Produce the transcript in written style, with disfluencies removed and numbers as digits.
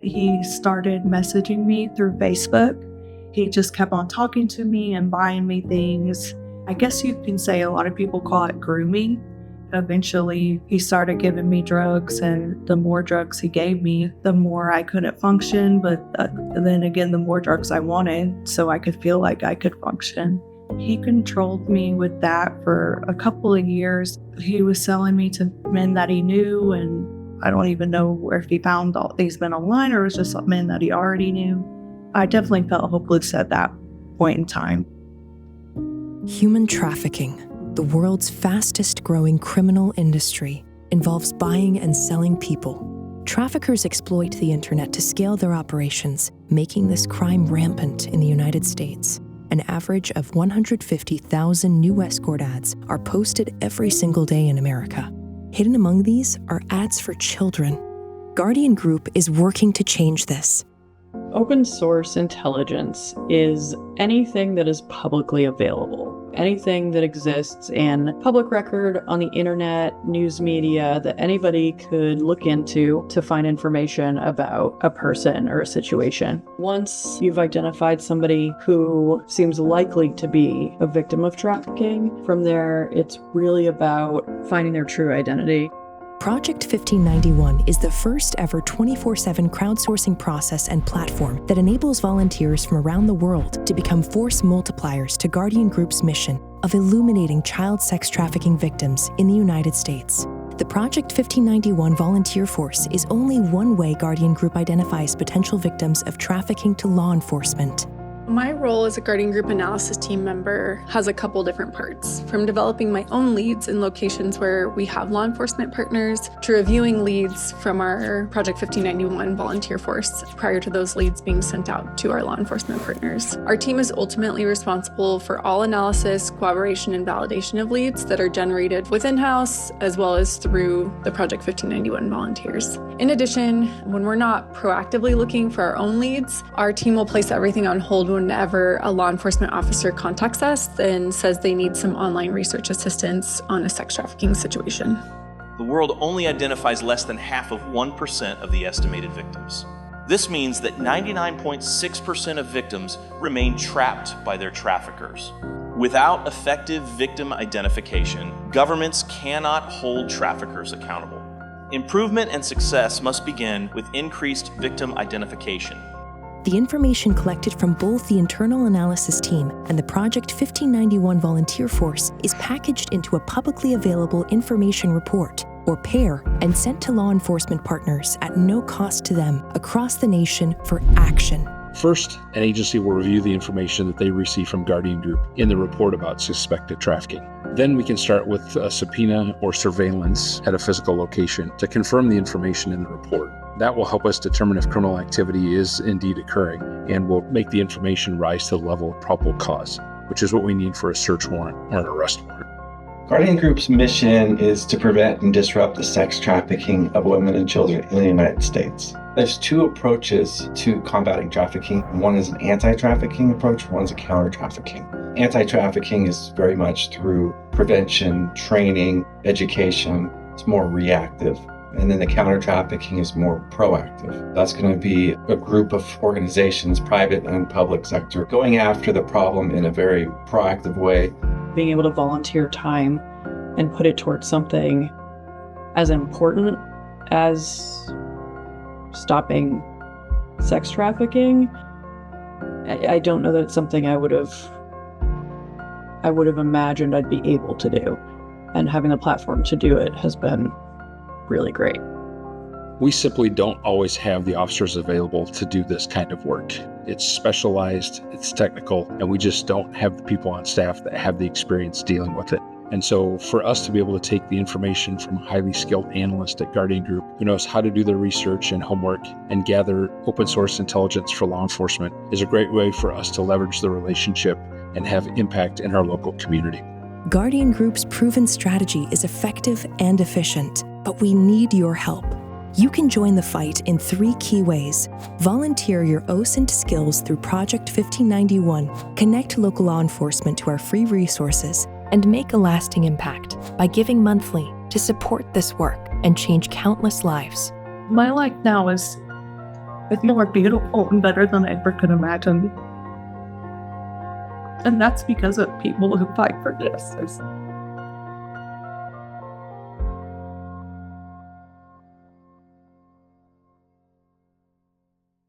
he started messaging me through Facebook. He just kept on talking to me and buying me things. I guess you can say a lot of people call it grooming. Eventually, he started giving me drugs, and the more drugs he gave me, the more I couldn't function. But then again, the more drugs I wanted, so I could feel like I could function. He controlled me with that for a couple of years. He was selling me to men that he knew, and I don't even know if he found all these men online or it was just men that he already knew. I definitely felt hopeless at that point in time. Human trafficking, the world's fastest growing criminal industry, involves buying and selling people. Traffickers exploit the internet to scale their operations, making this crime rampant in the United States. An average of 150,000 new escort ads are posted every single day in America. Hidden among these are ads for children. Guardian Group is working to change this. Open source intelligence is anything that is publicly available. Anything that exists in public record, on the internet, news media, that anybody could look into to find information about a person or a situation. Once you've identified somebody who seems likely to be a victim of trafficking, from there, it's really about finding their true identity. Project 1591 is the first ever 24/7 crowdsourcing process and platform that enables volunteers from around the world to become force multipliers to Guardian Group's mission of illuminating child sex trafficking victims in the United States. The Project 1591 volunteer force is only one way Guardian Group identifies potential victims of trafficking to law enforcement. My role as a Guardian Group analysis team member has a couple different parts, from developing my own leads in locations where we have law enforcement partners, to reviewing leads from our Project 1591 volunteer force prior to those leads being sent out to our law enforcement partners. Our team is ultimately responsible for all analysis, collaboration, and validation of leads that are generated within house as well as through the Project 1591 volunteers. In addition, when we're not proactively looking for our own leads, our team will place everything on hold whenever a law enforcement officer contacts us and says they need some online research assistance on a sex trafficking situation. The world only identifies less than half of 1% of the estimated victims. This means that 99.6% of victims remain trapped by their traffickers. Without effective victim identification, governments cannot hold traffickers accountable. Improvement and success must begin with increased victim identification. The information collected from both the internal analysis team and the Project 1591 volunteer force is packaged into a publicly available information report, or PAIR, and sent to law enforcement partners at no cost to them across the nation for action. First, an agency will review the information that they receive from Guardian Group in the report about suspected trafficking. Then we can start with a subpoena or surveillance at a physical location to confirm the information in the report. That will help us determine if criminal activity is indeed occurring and will make the information rise to the level of probable cause, which is what we need for a search warrant or an arrest warrant. Guardian Group's mission is to prevent and disrupt the sex trafficking of women and children in the United States. There's two approaches to combating trafficking. One is an anti-trafficking approach, one's a counter-trafficking. Anti-trafficking is very much through prevention, training, education. It's more reactive. And then the counter-trafficking is more proactive. That's going to be a group of organizations, private and public sector, going after the problem in a very proactive way. Being able to volunteer time and put it towards something as important as stopping sex trafficking, I don't know that it's something I would have imagined I'd be able to do. And having the platform to do it has been really great. We simply don't always have the officers available to do this kind of work. It's specialized, it's technical, and we just don't have the people on staff that have the experience dealing with it. And so for us to be able to take the information from a highly skilled analyst at Guardian Group who knows how to do their research and homework and gather open source intelligence for law enforcement is a great way for us to leverage the relationship and have impact in our local community. Guardian Group's proven strategy is effective and efficient, but we need your help. You can join the fight in 3 key ways. Volunteer your OSINT skills through Project 1591, connect local law enforcement to our free resources, and make a lasting impact by giving monthly to support this work and change countless lives. My life now is It's more beautiful and better than I ever could imagine. And that's because of people who fight for justice.